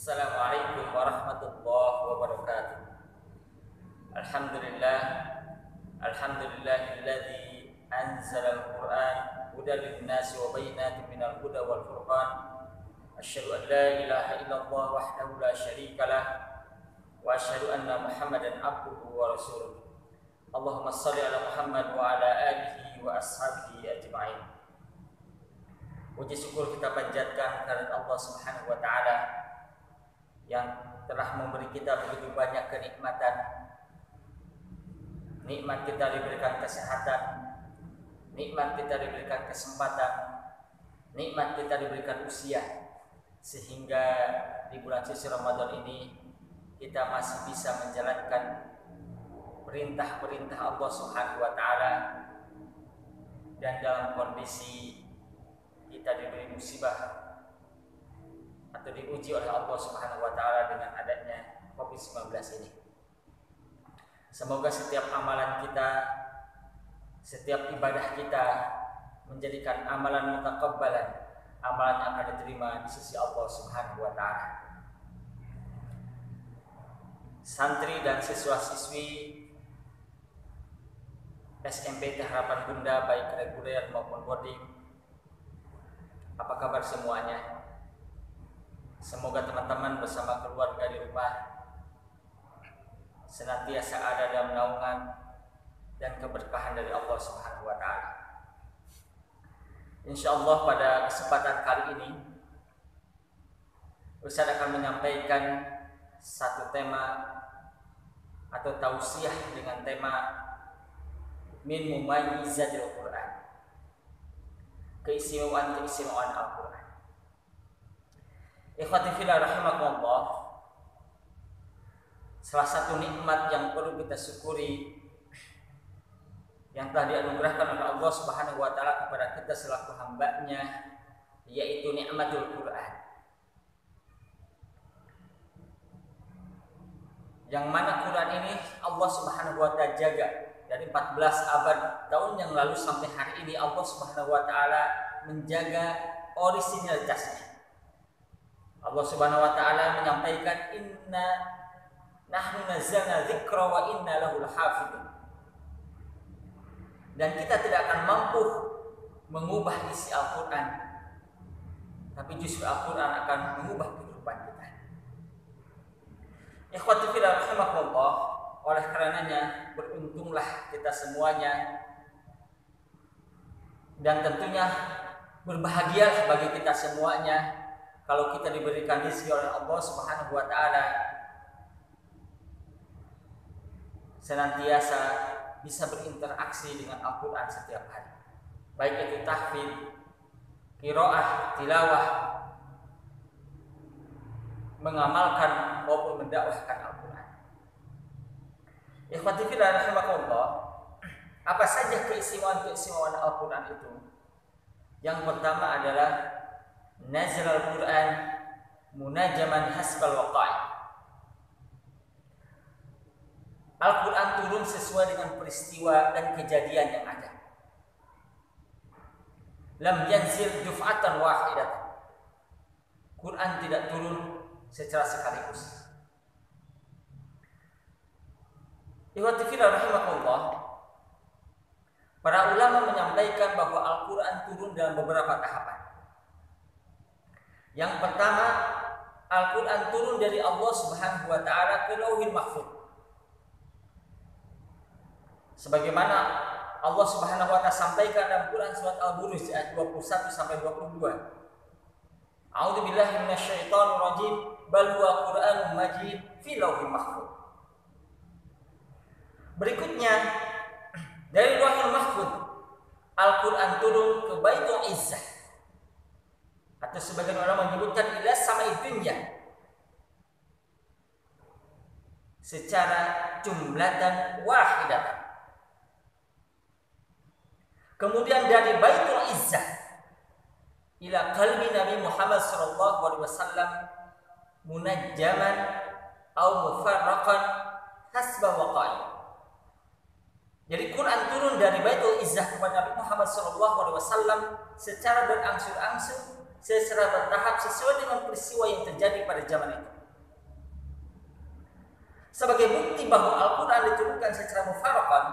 Assalamualaikum warahmatullahi wabarakatuh. Alhamdulillah, alhamdulillahilladzi anzala al-Qur'an hudan lin-nasi wa bayyinatin minal huda wal furqan. Asyhadu an la ilaha illallah wahdahu la syarikalah wa asyhadu anna Muhammadan abduhu wa rasuluh. Allahumma shalli ala Muhammad wa ala alihi wa ashabihi ajma'in. Puji syukur kita panjatkan kepada Allah Subhanahu wa taala yang telah memberi kita begitu banyak kenikmatan. Nikmat kita diberikan kesehatan, nikmat kita diberikan kesempatan, nikmat kita diberikan usia, sehingga di bulan suci Ramadan ini kita masih bisa menjalankan perintah-perintah Allah Subhanahu wa taala, dan dalam kondisi kita diberi musibah atau diuji oleh Allah Subhanahu wa taala dengan adanya Covid-19 ini. Semoga setiap amalan kita, setiap ibadah kita menjadikan amalan mutakabbalan, amalan yang akan diterima di sisi Allah Subhanahu wa taala. Santri dan siswa-siswi SMPT Harapan Bunda baik reguler maupun boarding, apa kabar semuanya? Semoga teman-teman bersama keluarga di rumah senantiasa ada dalam naungan dan keberkahan dari Allah Subhanahu wa taala. Insyaallah pada kesempatan kali ini Ustaz akan menyampaikan satu tema atau tausiah dengan tema min mumayyizatil Quran, keistimewaan Al-Quran. Ikhwati fillah rahimakumullah, salah satu nikmat yang perlu kita syukuri yang telah dianugerahkan oleh Allah Subhanahu wa taala kepada kita selaku hamba-Nya, yaitu nikmatul Quran. Yang mana Quran ini Allah Subhanahu wa taala jaga dari 14 abad tahun yang lalu sampai hari ini. Allah Subhanahu wa taala menjaga orisinalitasnya. Allah Subhanahu wa taala menyampaikan inna nahnu nazzalna dzikra wa inna lahu lahafidun. Dan kita tidak akan mampu mengubah isi Al-Qur'an, tapi justru Al-Qur'an akan mengubah kehidupan kita. Ikhwati fillah rahimakumullah, oleh karenanya beruntunglah kita semuanya, dan tentunya berbahagialah bagi kita semuanya kalau kita diberikan rezeki oleh Allah Subhanahu wa taala senantiasa bisa berinteraksi dengan Al-Qur'an setiap hari. Baik itu tahfidz, qiraah, tilawah, mengamalkan maupun mendakwahkan Al-Qur'an. Ikhwati fillah rahimakumullah, apa saja keistimewaan Al-Qur'an itu? Yang pertama adalah nazal Al-Quran munajaman hasbal waqa'i. Al-Quran turun sesuai dengan peristiwa dan kejadian yang ada. Lam yanzil duf'atan wahidatan. Quran tidak turun secara sekaligus. Ikhwati fillah rahimakumullah, para ulama menyampaikan bahwa Al-Quran turun dalam beberapa tahapan. Yang pertama, Al-Quran turun dari Allah Subhanahu wa taala ke Lauhil Mahfuz. Sebagaimana Allah Subhanahu wa taala sampaikan dalam Quran surat Al-Buruj ayat 21 sampai 22. A'udzu billahi minasyaitonir rajim, bal huwa Qur'anun majid fi Lauhil Mahfuz. Berikutnya, dari Lauhil Mahfuz Al-Quran turun ke Baitul Izzah, atau sebagian orang menyebutkan ila samai dunya, secara jumlatan wahidatan. Kemudian dari Baitul Izzah ila qalbi Nabi Muhammad sallallahu alaihi wasallam munajjaman au mufarraqan hasba waqa'i. Jadi Quran turun dari Baitul Izzah kepada Nabi Muhammad sallallahu alaihi wasallam secara berangsur-angsur secara bertahap sesuai dengan peristiwa yang terjadi pada zaman itu. Sebagai bukti bahwa Al-Quran diturunkan secara mufaraqan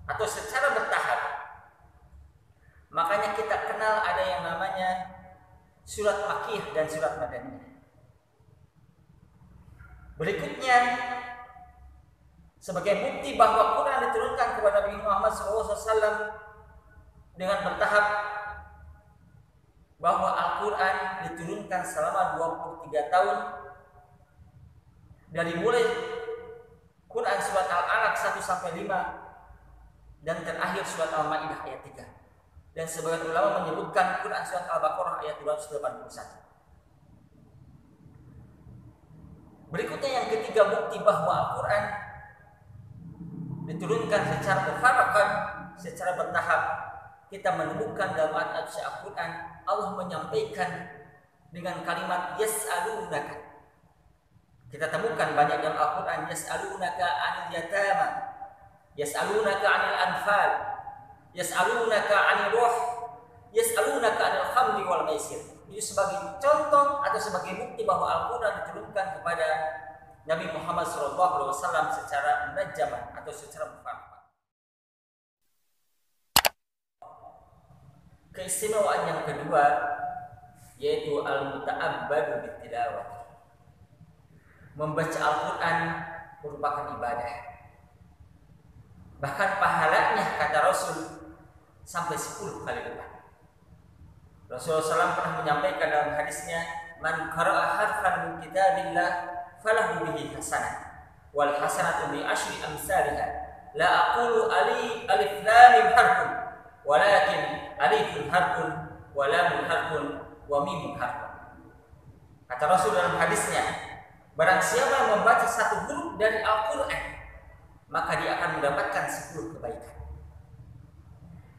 atau secara bertahap, makanya kita kenal ada yang namanya surat Makkiyah dan surat Madaniyah. Berikutnya, sebagai bukti bahwa Quran diturunkan kepada Nabi Muhammad SAW dengan bertahap, bahwa Al-Quran diturunkan selama 23 tahun dari mulai Quran surat Al-Alaq 1-5 dan terakhir surat Al-Maidah ayat 3. Dan sebagian ulama menyebutkan Quran surat Al-Baqarah ayat 281. Berikutnya yang ketiga, bukti bahwa Al-Quran diturunkan secara mufaraqan, secara bertahap. Kita menemukan dalam ayat Al-Quran Allah menyampaikan dengan kalimat yas'alunaka. Kita temukan banyak dalam Al-Quran yas'alunaka 'anil yatama, yas'alunaka 'anil anfal, yas'alunaka 'anil ruh, yas'alunaka 'anil khamri wal maisir. Itu sebagai contoh atau sebagai bukti bahwa Al-Quran diturunkan kepada Nabi Muhammad SAW secara munajjamah atau secara mufaraqan. Keistimewaan yang kedua yaitu al-muta'abbadu bitilawah. Membaca Al-Quran merupakan ibadah. Bahkan pahalanya kata Rasul sampai 10 kali lipat. Rasulullah SAW pernah menyampaikan dalam hadisnya, man qara'a harfan min kitabillah falahu bihi hasanah wal hasanatu bi asyri amsalha la aqulu alif lam mim harfun walakin alifun harfun wa lamun harfun wa mimun harfun. Kata Rasul dalam hadisnya, barang siapa yang membaca satu huruf dari Al-Quran, maka dia akan mendapatkan 10 kebaikan.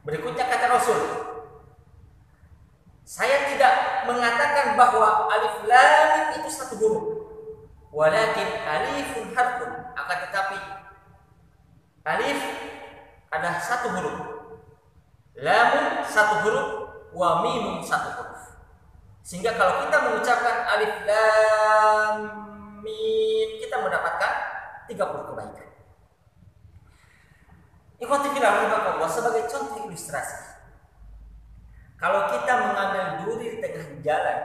Berikutnya kata Rasul, saya tidak mengatakan bahwa alif lam itu satu huruf, walakin alifun harfun, akan tetapi alif adalah satu huruf, lamun satu huruf, wa mimun satu huruf. Sehingga kalau kita mengucapkan alif lam mim, kita mendapatkan 30 kebaikan. Ikhwati fillah rahimakumullah, sebagai contoh ilustrasi, kalau kita mengambil duri di tengah jalan,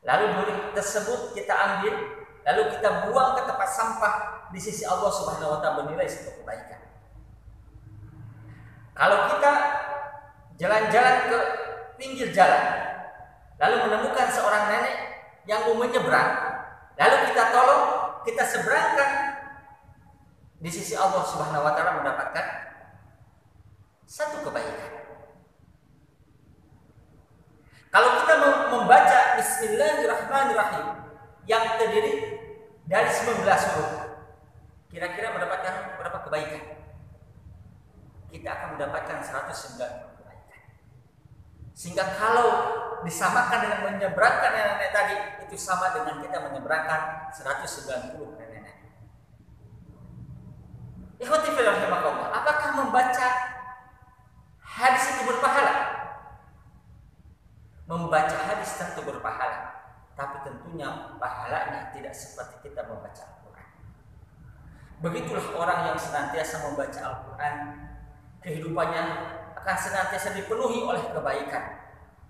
lalu duri tersebut kita ambil, lalu kita buang ke tempat sampah, di sisi Allah Subhanahu wa Ta'ala bernilai 1 kebaikan. Kalau kita jalan-jalan ke pinggir jalan, lalu menemukan seorang nenek yang mau menyeberang, lalu kita tolong, kita seberangkan, di sisi Allah Subhanahu wa Ta'ala mendapatkan 1 kebaikan. Kalau kita membaca Bismillahirrahmanirrahim yang terdiri dari 19 huruf, kira-kira mendapatkan berapa kebaikan? Kita akan mendapatkan 190 kebaikan. Sehingga kalau disamakan dengan menyeberangkan nenek tadi, itu sama dengan kita menyeberangkan 190 nenek. Ikhwati fillah rahimakumullah, apakah membaca hadis itu berpahala? Membaca hadis tentu berpahala, tapi tentunya pahalanya tidak seperti kita membaca Al-Quran. Begitulah orang yang senantiasa membaca Al-Quran, kehidupannya akan senantiasa dipenuhi oleh kebaikan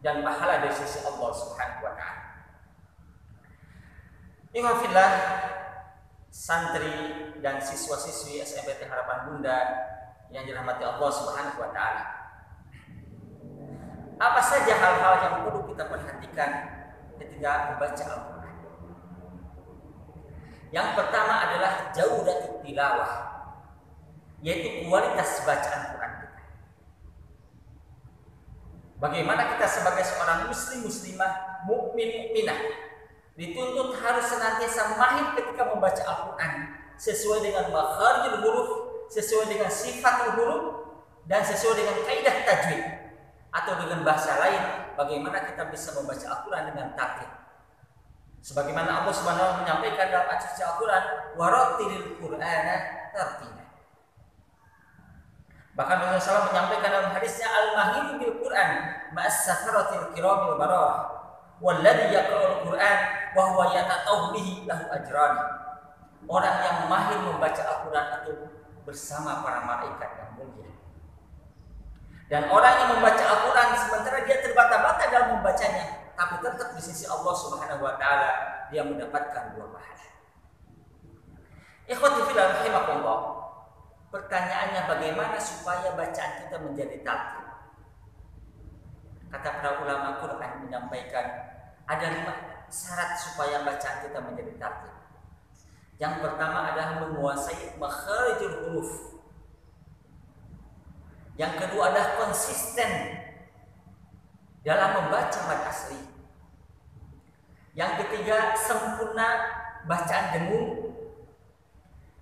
dan pahala dari sisi Allah Subhanahu wa Ta'ala. Ikhwafillah, santri dan siswa-siswi SMPT Harapan Bunda yang dirahmati Allah Subhanahu wa Ta'ala, apa saja hal-hal yang perlu kita perhatikan ketika membaca Al-Quran? Yang pertama adalah jaudatut tilawah, yaitu kualitas bacaan Quran kita. Bagaimana kita sebagai seorang muslimah, mukminah, dituntut harus senantiasa mahir ketika membaca Al-Quran sesuai dengan makharijul huruf, sesuai dengan sifatul huruf, dan sesuai dengan kaidah tajwid. Atau dengan bahasa lain, bagaimana kita bisa membaca Al-Quran dengan tartil. Sebagaimana Allah Subhanahu wa Ta'ala menyampaikan dalam ayat suci Al-Quran, warattilil Qur'ana tartila. Bahkan Rasulullah SAW menyampaikan dalam hadisnya, al-mahiru bil Quran ma'as safaratil kiramil bararah walladzi yaqra'ul Qur'an wa huwa yatatawwa bihi lahu ajran. Orang yang mahir membaca Al-Qur'an itu bersama para malaikat yang mulia. Dan orang yang membaca Al-Qur'an sementara dia terbata-bata dalam membacanya, tapi tetap di sisi Allah Subhanahu wa taala dia mendapatkan 2 pahala. Ikhwati fillah rahimakumullah. Pertanyaannya, bagaimana supaya bacaan kita menjadi tartil? Kata para ulama Quran menyampaikan ada 5 syarat supaya bacaan kita menjadi tartil. Yang pertama adalah menguasai makharijul huruf. Yang kedua adalah konsisten dalam membaca mad asli. Yang ketiga sempurna bacaan dengung.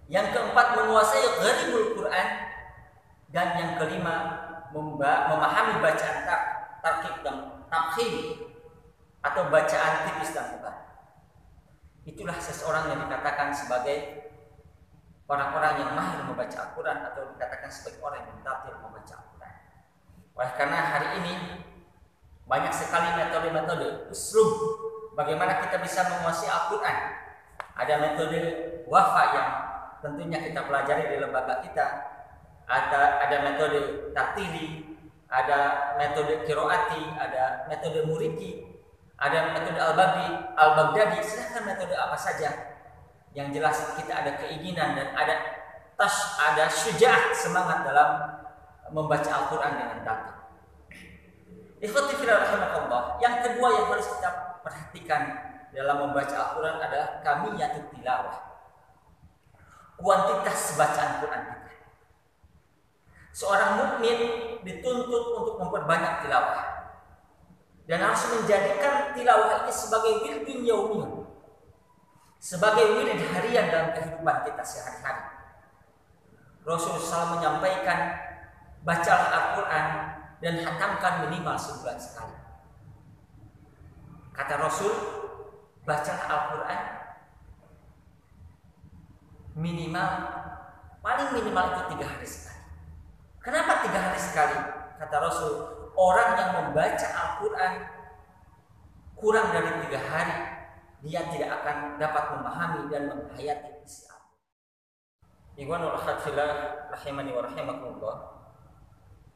Yang keempat menguasai gharibul Quran. Dan yang kelima memahami bacaan tarkib dan tafkhim atau bacaan tipis dan tebal. Itulah seseorang yang dikatakan sebagai orang-orang yang mahir membaca Al-Quran atau dikatakan sebagai orang yang tartil membaca Al-Quran. Oleh karena hari ini banyak sekali metode-metode uslub bagaimana kita bisa menguasai Al-Quran. Ada metode wafa yang tentunya kita pelajari di lembaga kita. Ada metode tartili, ada metode qiraati, ada metode muriki, ada metode al-Baghdadi. Silahkan metode apa saja. Yang jelas kita ada keinginan dan ada syuja'ah, semangat dalam membaca Al-Quran dengan tartil. Ikhwati fillah rahimakumullah. Yang kedua yang harus kita perhatikan dalam membaca Al-Quran adalah kamiyatut tilawah. Kuantitas bacaan Quran kita. Seorang mukmin dituntut untuk memperbanyak tilawah. Dan harus menjadikan tilawah ini sebagai wirdun yaumiyah. Sebagai wirid harian dalam kehidupan kita sehari-hari. Rasulullah SAW menyampaikan, bacalah Al-Quran dan hatamkan minimal sebulan sekali. Kata Rasul, bacalah Al-Quran paling minimal itu 3 hari sekali. Kenapa 3 hari sekali? Kata Rasul, orang yang membaca Al-Quran kurang dari 3 hari, dia tidak akan dapat memahami dan menghayati isi Al-Quran. Ikhwanul akhwat rahimani wa rahimakumullah.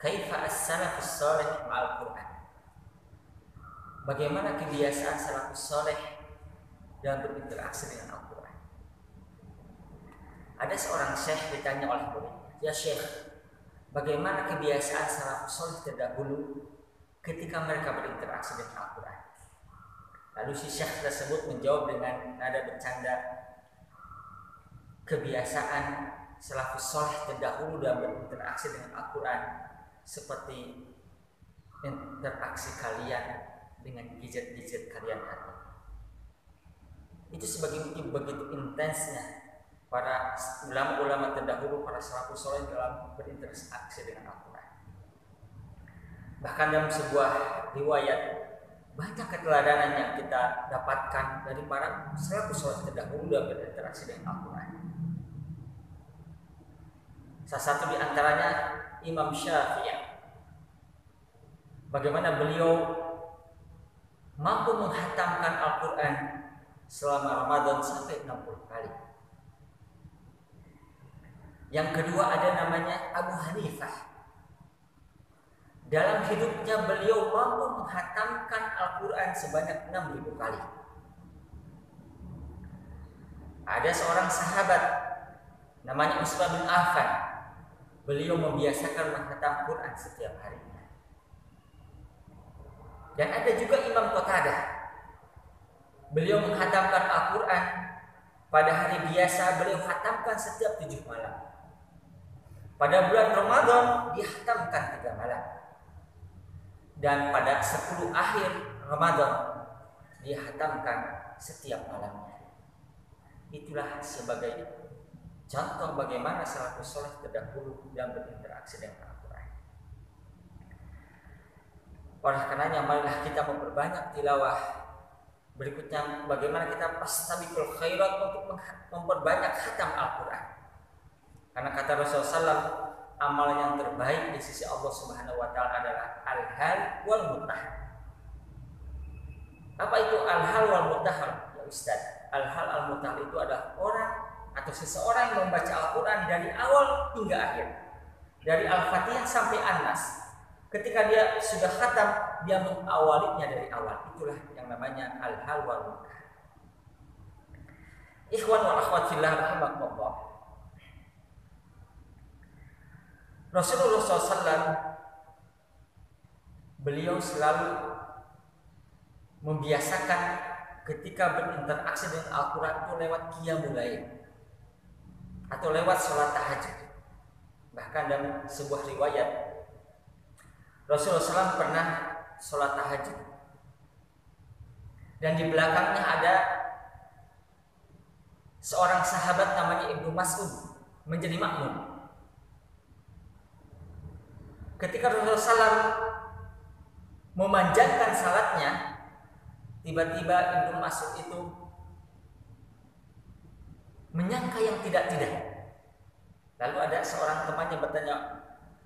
Kaifa as-salafus salih ma'al Quran? Bagaimana kebiasaan salafus salih dalam berinteraksi dengan Al-Quran? Ada seorang syekh ditanya oleh muridnya, "Ya syekh, bagaimana kebiasaan salafus salih terdahulu ketika mereka berinteraksi dengan Al-Quran?" Lalu si syekh tersebut menjawab dengan nada bercanda, kebiasaan salafus salih terdahulu dalam berinteraksi dengan Al-Quran seperti interaksi kalian dengan gadget-gadget kalian hari ini. Itu begitu intensnya para ulama-ulama terdahulu, para salafus salih dalam berinteraksi dengan Al-Quran. Bahkan dalam sebuah riwayat banyak keteladanan yang kita dapatkan dari para salafus salih terdahulu dalam berinteraksi dengan Al-Quran. Salah satu di antaranya Imam Syafi'i. Bagaimana beliau mampu menghatamkan Al-Quran selama Ramadan sampai 60 kali. Yang kedua ada namanya Abu Hanifah. Dalam hidupnya beliau mampu menghatamkan Al-Quran sebanyak 6.000 kali. Ada seorang sahabat namanya Utsman bin Affan. Beliau membiasakan menghatam Quran setiap harinya. Dan ada juga Imam Qatadah. Beliau menghatamkan Al-Quran pada hari biasa, beliau hatamkan setiap 7 malam. Pada bulan Ramadan dihatamkan 3 malam. Dan pada 10 akhir Ramadan dihatamkan setiap malamnya. Itulah sebagai contoh bagaimana salafus saleh terdahulu dalam berinteraksi dengan Al-Quran. Oleh karenanya marilah kita memperbanyak tilawah. Berikutnya bagaimana kita fastabiqul khairat untuk memperbanyak khatam Al-Quran. Karena kata Rasulullah SAW, amalan yang terbaik di sisi Allah Subhanahu wa taala adalah al-hal wal muttahal. Apa itu al-hal wal muttahal? Ya Ustaz, al-hal al muttahal itu adalah orang atau seseorang yang membaca Al-Qur'an dari awal hingga akhir. Dari Al-Fatihah sampai An-Nas. Ketika dia sudah khatam, dia mengawalinya dari awal. Itulah yang namanya al-hal wal muttahal. Ikhwan wal akhwat fillah rahimakumullah. Rasulullah SAW beliau selalu membiasakan ketika berinteraksi dengan Al-Quran itu lewat qiyamul lail atau lewat sholat tahajud. Bahkan dalam sebuah riwayat Rasulullah SAW pernah sholat tahajud dan di belakangnya ada seorang sahabat namanya Ibnu Mas'ud menjadi makmum. Ketika Rasulullah SAW memanjangkan salatnya, tiba-tiba Ibnu Mas'ud itu menyangka yang tidak-tidak. Lalu ada seorang temannya bertanya,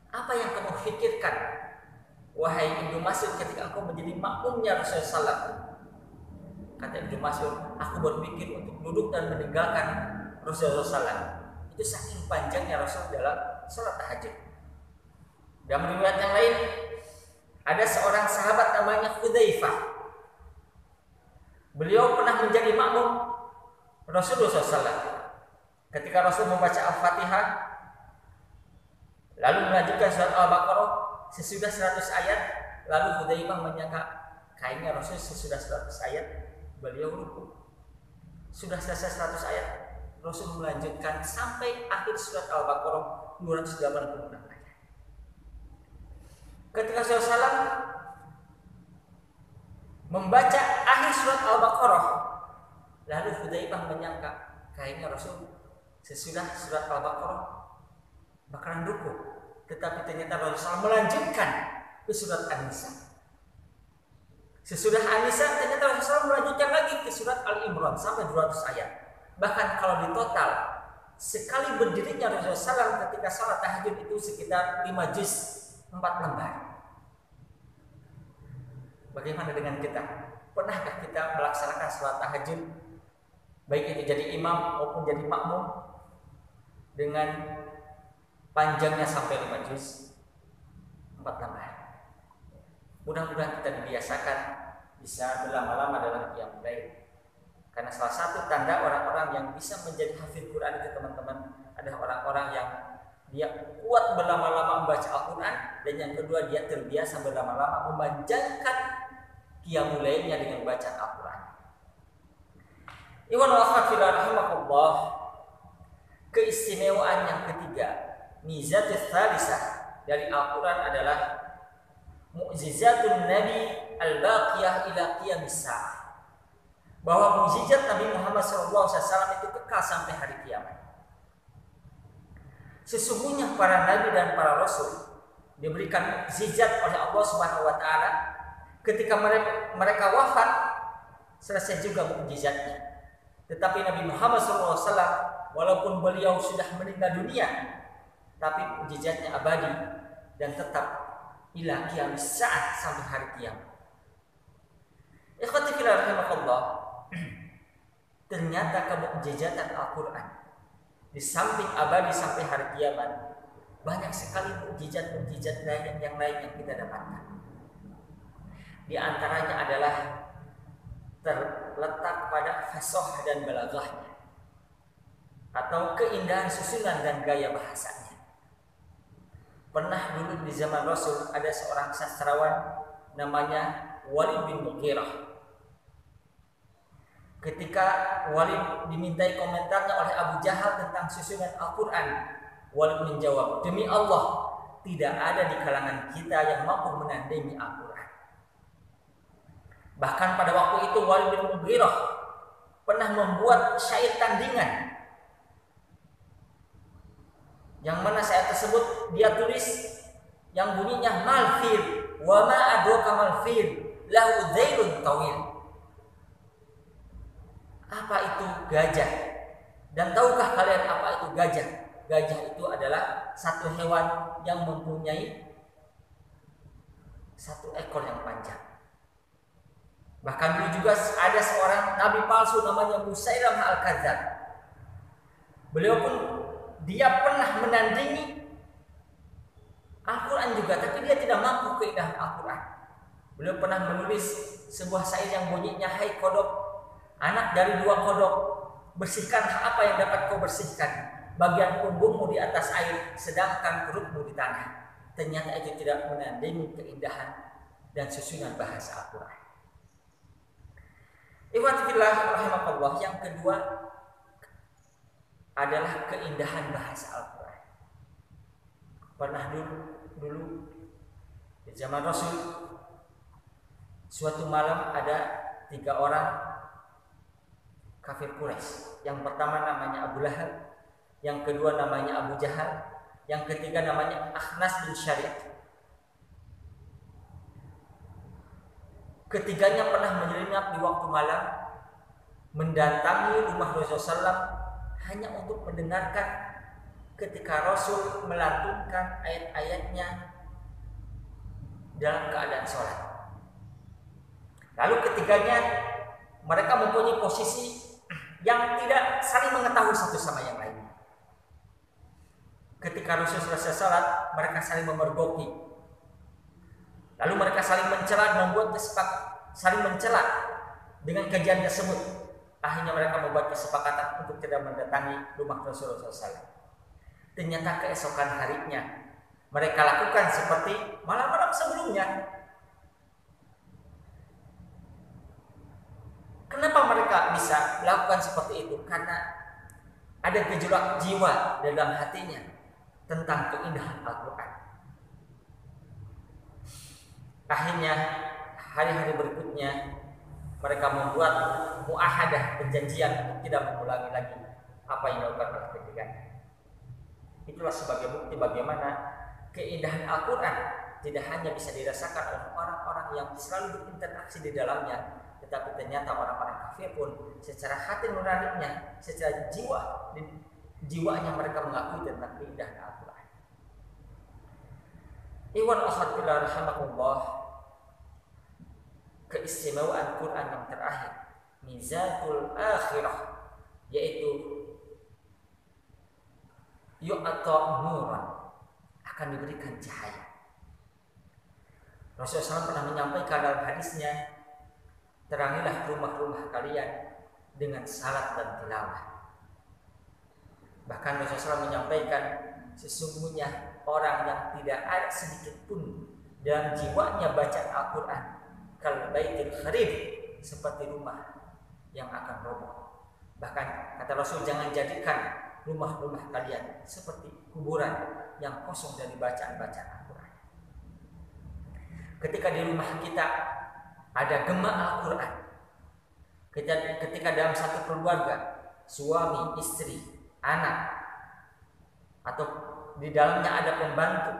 apa yang kamu pikirkan, wahai Ibnu Mas'ud, ketika engkau menjadi makmumnya Rasulullah SAW? Kata Ibnu Mas'ud, aku berpikir untuk duduk dan meninggalkan Rasulullah SAW. Itu saking panjangnya Rasul dalam sholat tahajud. Dalam riwayat yang lain, ada seorang sahabat namanya Hudzaifah. Beliau pernah menjadi makmum Rasulullah SAW. Ketika Rasul membaca Al-Fatihah, lalu melanjutkan surat Al-Baqarah sesudah 100 ayat, lalu Hudzaifah menyangka kayaknya Rasul sesudah 100 ayat beliau ruku. Sudah selesai 100 ayat, Rasul melanjutkan sampai akhir surat Al-Baqarah 286 ayat. Ketika Rasulullah membaca akhir surat Al-Baqarah, lalu Hudzaifah menyangka kayaknya Rasul sesudah surat Al-Baqarah bakalan ruku, tetapi ternyata Rasulullah melanjutkan ke surat An-Nisa. Sesudah An-Nisa ternyata Rasulullah melanjutkan lagi ke surat Al-Imran sampai 200 ayat. Bahkan kalau di total sekali berdirinya Rasulullah SAW ketika salat tahajud itu sekitar 5 juz 4 lembar. Bagaimana dengan kita? Pernahkah kita melaksanakan salat tahajud, baik itu jadi imam maupun jadi makmum, dengan panjangnya sampai 5 juz 4 lembar? Mudah-mudahan kita dibiasakan bisa berlama-lama dalam qiyamul lail. Karena salah satu tanda orang-orang yang bisa menjadi hafid Quran itu teman-teman adalah orang-orang yang dia kuat berlama-lama membaca Al-Quran, dan yang kedua dia terbiasa berlama-lama memanjangkan qiyamul lailnya dengan bacaan Al-Quran. Iwan wa akhwat fillah rahimakumullah, keistimewaan yang ketiga, mizatus tsalisah dari Al-Quran adalah mu'jizatun Nabi al-baqiyah ila qiyamis sa'ah. Bahwa mukjizat Nabi Muhammad SAW itu kekal sampai hari kiamat. Sesungguhnya para nabi dan para rasul diberikan mukjizat oleh Allah Subhanahu wa taala. Ketika mereka wafat, selesai juga mukjizatnya. Tetapi Nabi Muhammad SAW walaupun beliau sudah meninggal dunia, tapi mukjizatnya abadi dan tetap ila qiyamis sa'ah sampai hari kiamat. Ikhwati fillah rahimakumullah, ternyata kemukjizatan Al-Quran di samping abadi sampai hari kiamat, banyak sekali mukjizat-mukjizat yang lain yang kita dapatkan. Di antaranya adalah terletak pada fasah dan balaghahnya, atau keindahan susunan dan gaya bahasanya. Pernah dulu di zaman Rasul ada seorang sastrawan namanya Walid bin Mughirah. Ketika Walid dimintai komentarnya oleh Abu Jahal tentang susunan Al-Quran, Walid menjawab, demi Allah, tidak ada di kalangan kita yang mampu menandingi Al-Quran. Bahkan pada waktu itu Walid bin Mughirah pernah membuat syair tandingan, yang mana syair tersebut dia tulis yang bunyinya malfir wa ma adraka malfir lahu dzailun tawil. Apa itu gajah? Dan tahukah kalian apa itu gajah? gajah itu adalah satu hewan yang mempunyai satu ekor yang panjang. Bahkan dulu juga ada seorang nabi palsu namanya Musailamah Al-Kadzdzab. Beliau pun dia pernah menandingi Al-Quran juga, tapi dia tidak mampu keindahan Al-Quran. Beliau pernah menulis sebuah syair yang bunyinya, hai kodok, anak dari dua kodok, bersihkan apa yang dapat kau bersihkan, bagian punggungmu di atas air, sedangkan perutmu di tanah. Ternyata itu tidak menandingi keindahan dan susunan bahasa Al-Quran. Ikhwatifillah rahimakallah, yang kedua adalah keindahan bahasa Al-Quran. Pernah dulu di zaman Rasul, suatu malam ada 3 orang kafir Quraisy. Yang pertama namanya Abu Lahab, yang kedua namanya Abu Jahal, yang ketiga namanya Akhnas bin Syarif. Ketiganya pernah menyelinap di waktu malam, mendatangi rumah Rasulullah SAW hanya untuk mendengarkan ketika Rasul melantunkan ayat-ayatnya dalam keadaan sholat. Lalu ketiganya mereka mempunyai posisi yang tidak saling mengetahui satu sama yang lain. Ketika Rasul selesai sholat, mereka saling memergoki. Lalu mereka saling mencela, saling mencela dengan kejadian tersebut. Akhirnya mereka membuat kesepakatan untuk tidak mendatangi rumah Rasulullah SAW. Ternyata keesokan harinya mereka lakukan seperti malam-malam sebelumnya. Kenapa mereka bisa melakukan seperti itu? Karena ada gejolak jiwa dalam hatinya tentang keindahan Al-Quran. Akhirnya hari-hari berikutnya mereka membuat muahadah, perjanjian untuk tidak mengulangi lagi apa yang dilakukan oleh ketiganya. Itulah sebagai bukti bagaimana keindahan Al-Quran tidak hanya bisa dirasakan oleh orang-orang yang selalu berinteraksi di dalamnya, tetapi ternyata orang-orang kafir pun secara hati nuraninya, secara jiwanya mereka mengakui tentang keindahan Al-Quran. Iwan akhwatillah rahimakumullah, keistimewaan Quran yang terakhir, mizatul akhirah, yaitu yu'ata nuran, akan diberikan cahaya. Rasulullah SAW pernah menyampaikan dalam hadisnya, terangilah rumah-rumah kalian dengan salat dan tilawah. Bahkan Rasulullah SAW menyampaikan, sesungguhnya orang yang tidak ada sedikit pun dalam jiwanya bacaan Al-Quran, kal baitil kharib, seperti rumah yang akan roboh. Bahkan kata Rasul, jangan jadikan rumah-rumah kalian seperti kuburan yang kosong dari bacaan-bacaan Al-Quran. Ketika di rumah kita ada gema Al-Quran, ketika dalam satu keluarga, suami, istri, anak, atau di dalamnya ada pembantu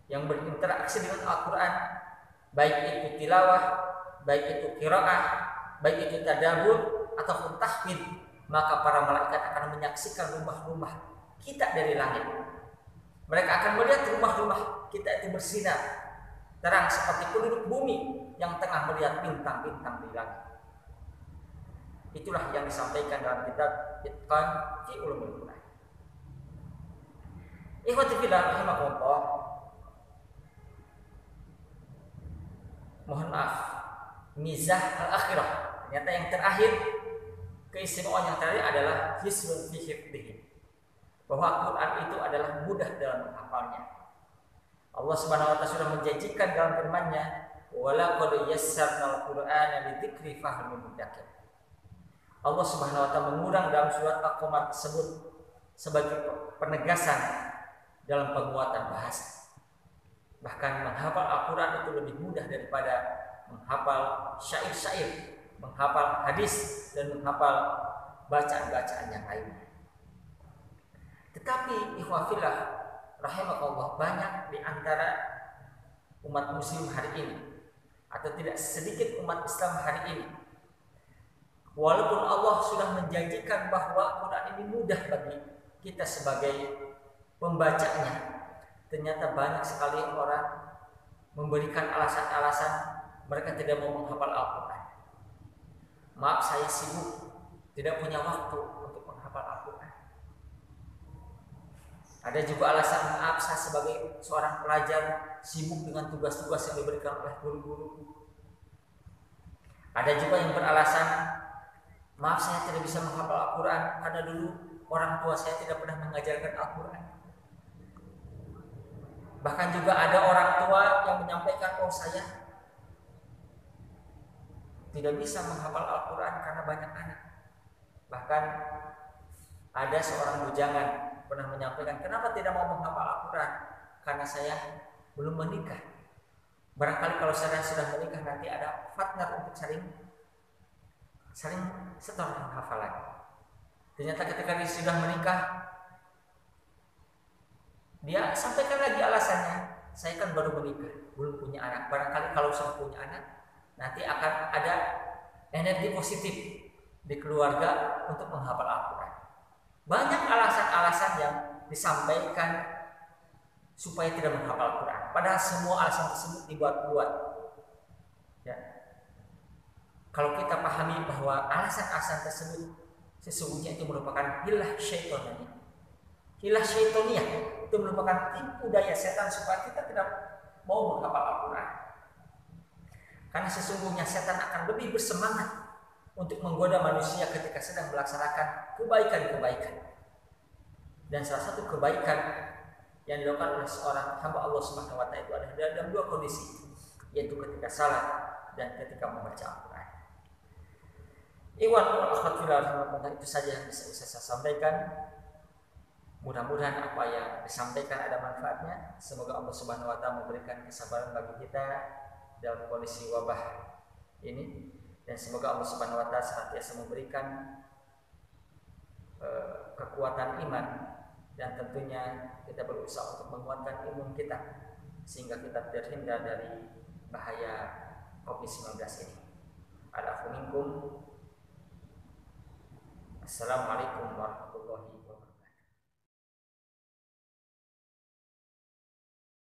yang berinteraksi dengan Al-Quran, baik itu tilawah, baik itu qiraah, baik itu tadabbur ataupun tahfidz, maka para malaikat akan menyaksikan rumah-rumah kita dari langit. Mereka akan melihat rumah-rumah kita itu bersinar terang seperti penduduk bumi yang tengah melihat bintang-bintang di langit. Itulah yang disampaikan dalam kitab Itqan fi Ulumul Quran. Ikhwati fillah rahimakumullah. Mohon maaf, mizah al-akhirah, ternyata yang terakhir, keistimewaan yang terakhir adalah hisrun fi hifdhihi, bahwa Quran itu adalah mudah dalam menghafalnya. Allah Subhanahu wa taala sudah menjanjikan dalam firman-Nya, wa laqad yassarnal Qur'ana lidzikri fahal min muddakir. Allah Subhanahu wa taala mengurang dalam surat Al-Qamar tersebut sebagai penegasan dalam penguatan bahasa. Bahkan menghafal Al-Quran itu lebih mudah daripada menghafal syair-syair, menghafal hadis, dan menghafal bacaan-bacaan yang lainnya. Tetapi ikhwafillah rahimakallah, banyak di antara umat muslim hari ini, atau tidak sedikit umat Islam hari ini, walaupun Allah sudah menjanjikan bahwa Quran ini mudah bagi kita sebagai pembacanya, ternyata banyak sekali orang memberikan alasan-alasan mereka tidak mau menghafal Al-Quran. Maaf, saya sibuk, tidak punya waktu untuk menghafal Al-Quran. Ada juga alasan, maaf, saya sebagai seorang pelajar sibuk dengan tugas-tugas yang diberikan oleh guru-guru. Ada juga yang beralasan, maaf, saya tidak bisa menghafal Al-Quran karena dulu orang tua saya tidak pernah mengajarkan Al-Quran. Bahkan juga ada orang tua yang menyampaikan, oh saya tidak bisa menghafal Al-Quran karena banyak anak. Bahkan ada seorang bujangan pernah menyampaikan, kenapa tidak mau menghafal Al-Quran? Karena saya belum menikah. Barangkali kalau saya sudah menikah nanti ada partner untuk saling setor hafalan. Ternyata ketika dia sudah menikah, dia sampaikan lagi alasannya, saya kan baru menikah, belum punya anak. Barangkali kalau sudah punya anak, nanti akan ada energi positif di keluarga untuk menghafal Al-Quran. Banyak alasan-alasan yang disampaikan supaya tidak menghafal Al-Quran. Padahal semua alasan tersebut dibuat-buat. Ya. Kalau kita pahami bahwa alasan-alasan tersebut sesungguhnya itu merupakan hilah syaitoniyah. Hilah syaitoniyah itu merupakan tipu daya setan supaya kita tidak mau menghafal Al-Quran. Karena sesungguhnya setan akan lebih bersemangat untuk menggoda manusia ketika sedang melaksanakan kebaikan-kebaikan. Dan salah satu kebaikan yang dilakukan oleh seorang hamba Allah Subhanahu wa taala itu ada dalam dua kondisi, yaitu ketika salat dan ketika membaca Al-Quran. Iwan itu saja yang bisa saya sampaikan. Mudah-mudahan apa yang disampaikan ada manfaatnya. Semoga Allah Subhanahu wa taala memberikan kesabaran bagi kita dalam kondisi wabah ini, dan semoga Allah Subhanahu wa taala senantiasa memberikan kekuatan iman, dan tentunya kita berusaha untuk menguatkan imun kita sehingga kita terhindar dari bahaya COVID-19 ini. Assalamualaikum warahmatullahi wabarakatuh.